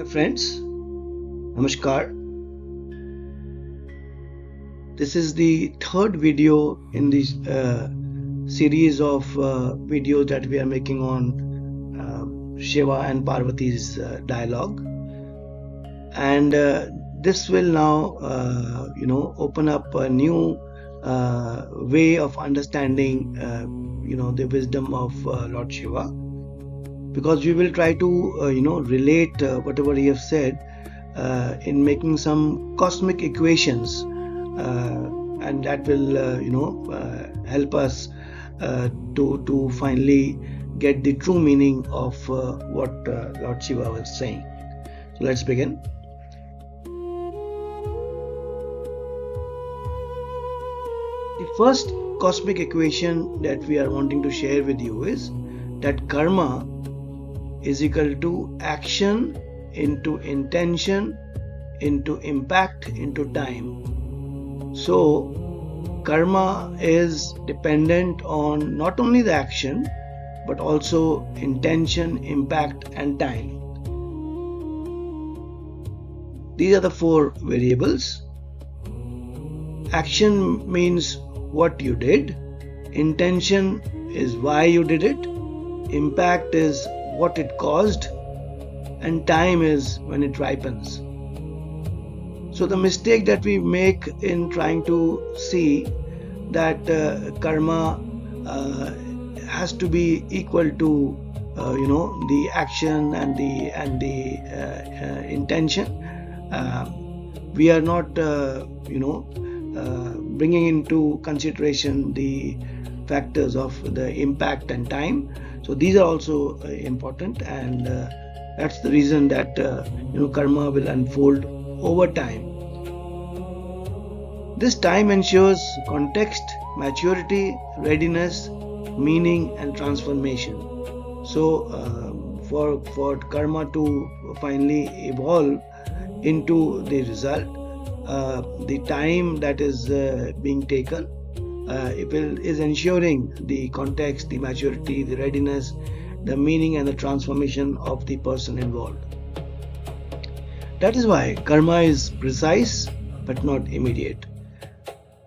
Hi friends, Namaskar. This is the third video in this series of videos that we are making on Shiva and Parvati's dialogue, and this will now open up a new way of understanding the wisdom of Lord Shiva, because we will try to relate whatever he has said in making some cosmic equations, and that will help us to finally get the true meaning of what Lord Shiva was saying. So let's begin. The first cosmic equation that we are wanting to share with you is that karma is equal to action into intention into impact into time. So karma is dependent on not only the action but also intention, impact and time. These are the four variables. Action means what you did, intention is why you did it, impact is what it caused, and time is when it ripens. So the mistake that we make in trying to see that karma has to be equal to the action and the intention, we are not bringing into consideration the factors of the impact and time. So these are also important, and that's the reason that karma will unfold over time. This time ensures context, maturity, readiness, meaning and transformation. So for karma to finally evolve into the result, the time that is being taken is ensuring the context, the maturity, the readiness, the meaning and the transformation of the person involved. That is why karma is precise but not immediate.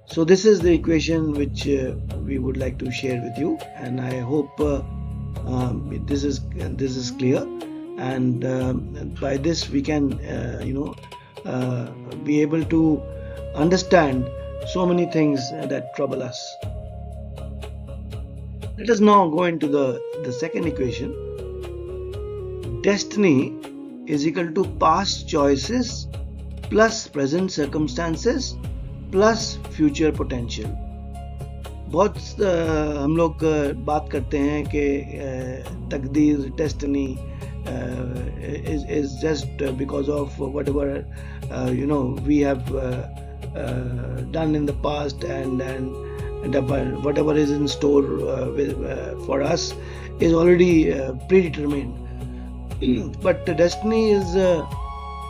So this is the equation which we would like to share with you, and I hope this is clear, and by this we can be able to understand so many things that trouble us. Let us now go into the second equation. Destiny is equal to past choices plus present circumstances plus future potential. बहुत हम लोग बात करते हैं कि तकदीर, destiny is just because of whatever we have done in the past, and whatever is in store for us is already predetermined. But the destiny is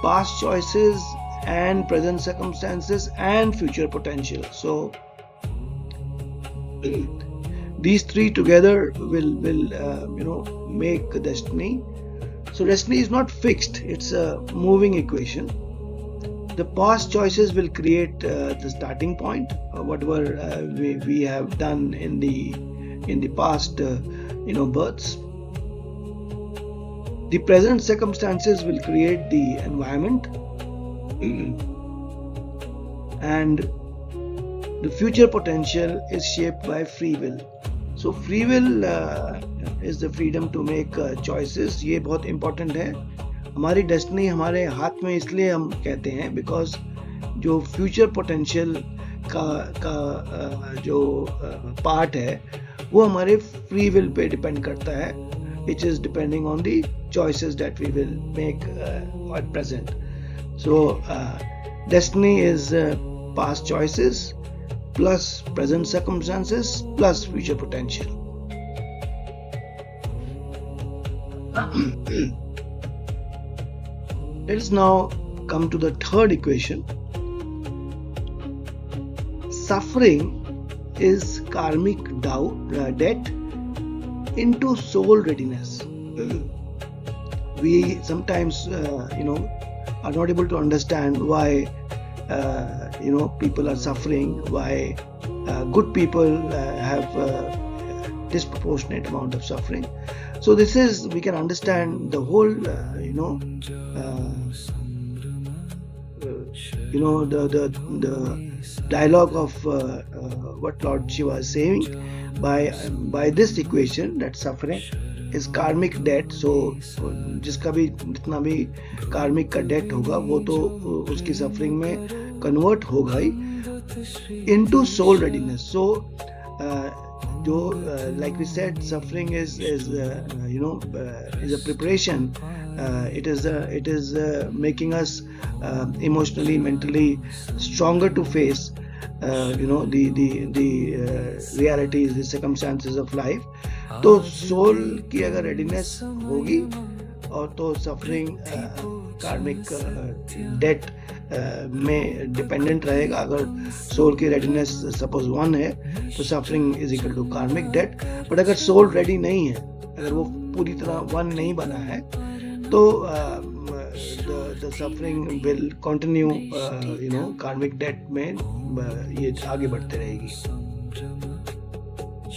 past choices and present circumstances and future potential. So these three together will make destiny. So destiny is not fixed, it's a moving equation. The past choices will create the starting point, whatever we have done in the past births. The present circumstances will create the environment, and the future potential is shaped by free will. So free will is the freedom to make choices. ये बहुत important है. हमारी destiny हमारे हाथ में इसलिए हम कहते हैं बिकॉज जो फ्यूचर पोटेंशियल का जो पार्ट है वो हमारे फ्री विल पे डिपेंड करता है, which is depending on the choices that we will make at present. So destiny is past choices plus present circumstances plus future potential. Let us now come to the third equation. Suffering is karmic debt into soul readiness. we sometimes are not able to understand why people are suffering, why good people have disproportionate amount of suffering. So this is, we can understand the whole the dialogue of what Lord Shiva is saying by this equation, that suffering is karmic debt. So जिसका भी जितना भी कार्मिक का date होगा वो तो उसकी सफरिंग में कन्वर्ट होगा ही into soul readiness. So like we said, suffering is a preparation. It is making us emotionally, mentally stronger to face the realities, the circumstances of life. तो सोल की अगर रेडीनेस होगी और तो सफरिंग कार्मिक date में dependent रहेगा. अगर सोल की रेडीनेस सपोज 1 है तो सफरिंग इज इक्वल टू कार्मिक डेट. बट अगर सोल रेडी नहीं है, अगर वो पूरी तरह 1 नहीं बना है, तो the suffering will continue कार्मिक डेट में ये आगे बढ़ते रहेगी.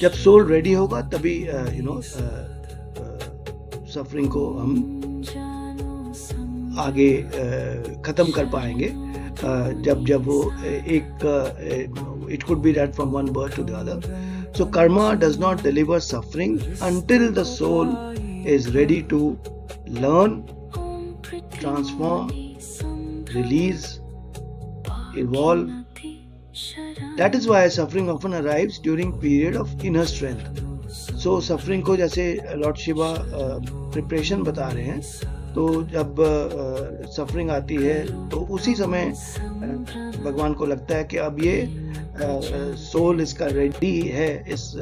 जब सोल रेडी होगा तभी सफरिंग को हम आगे खत्म कर पाएंगे. जब वो एक it could be that from one birth to the other. So karma does not deliver suffering until the soul is ready to learn, transform, release, evolve. That is why suffering often arrives during period of inner strength. So suffering को जैसे Lord Shiva preparation बता रहे हैं, तो जब suffering आती है तो उसी समय भगवान को लगता है कि अब ये सोल इसका रेडी है इस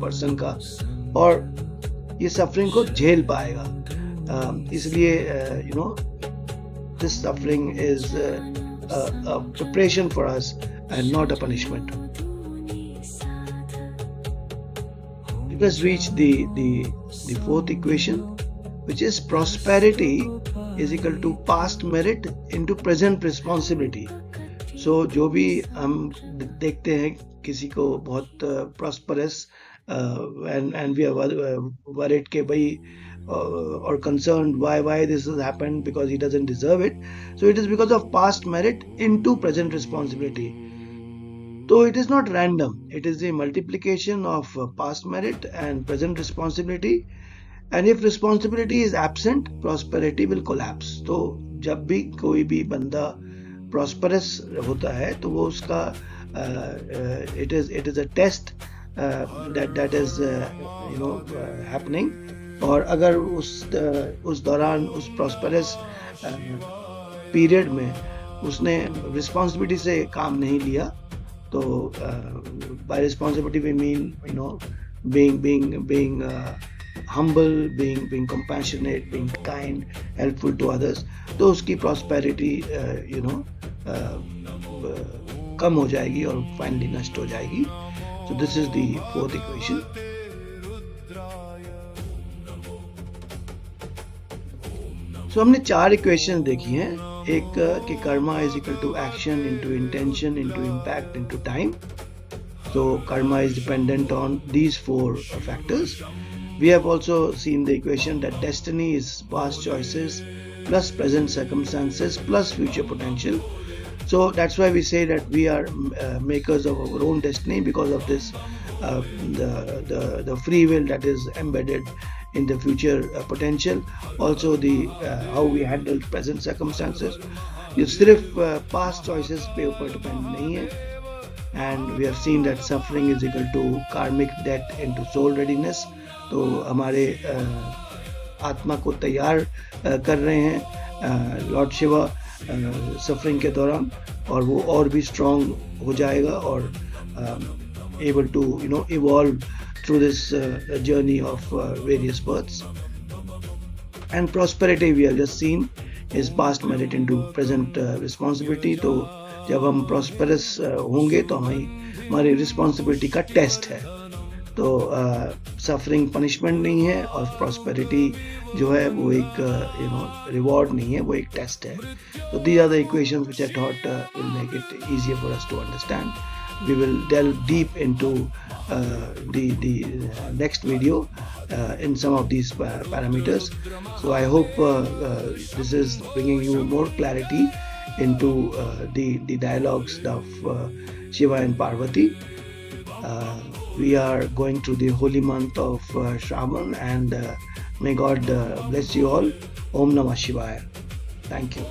पर्सन का, और ये सफरिंग को झेल पाएगा. इसलिए this suffering is a preparation for us and not a punishment. We must reach the fourth equation, which is prosperity is equal to past merit into present responsibility. So जो भी हम देखते हैं किसी को बहुत prosperous and we are worried कि भाई or concerned why this has happened, because he doesn't deserve it. So it is because of past merit into present responsibility. So it is not random, it is the multiplication of past merit and present responsibility. And if responsibility is absent, prosperity will collapse. तो जब भी कोई भी बंदा prosperous होता है तो वो उसका it is a test that is happening. और अगर उस दौरान उस प्रॉस्पेरस पीरियड में उसने रिस्पॉन्सिबिलिटी से काम नहीं लिया, तो by responsibility we mean being humble, being compassionate, being kind, helpful to others, तो उसकी प्रॉस्पेरिटी कम हो जाएगी और फाइनली नष्ट हो जाएगी. So this is the fourth equation. तो हमने 4 इक्वेशन देखी हैं. एक कि karma is equal to action into intention into impact into time. So karma is dependent on these 4 factors. We have also seen the equation that destiny is past choices plus present circumstances plus future potential. So that's why we say that we are makers of our own destiny, because of this the free will that is embedded in the future potential. Also the how we handle present circumstances. ये सिर्फ past choices पे ऊपर depend नहीं है. And we have seen that suffering is equal to karmic debt into soul readiness. तो हमारे आत्मा को तैयार कर रहे हैं लॉर्ड शिवा सफरिंग के दौरान, और वो और भी स्ट्रॉन्ग हो जाएगा और able to evolve through this journey of various births. And prosperity we have just seen is past merit into present responsibility. तो जब हम प्रॉस्पेरस होंगे तो हमारी रिस्पॉन्सिबिलिटी का टेस्ट है. तो सफरिंग पनिशमेंट नहीं है और प्रॉस्पेरिटी जो है वो एक रिवॉर्ड नहीं है, वो एक टेस्ट है. So these are the equations which I thought will make it easier for us to understand. We will delve deep into the next video in some of these parameters. So I hope this is bringing you more clarity into the dialogues of Shiva and Parvati. We are going through the holy month of Shravan, and may God bless you all. Om Namah Shivaya. Thank you.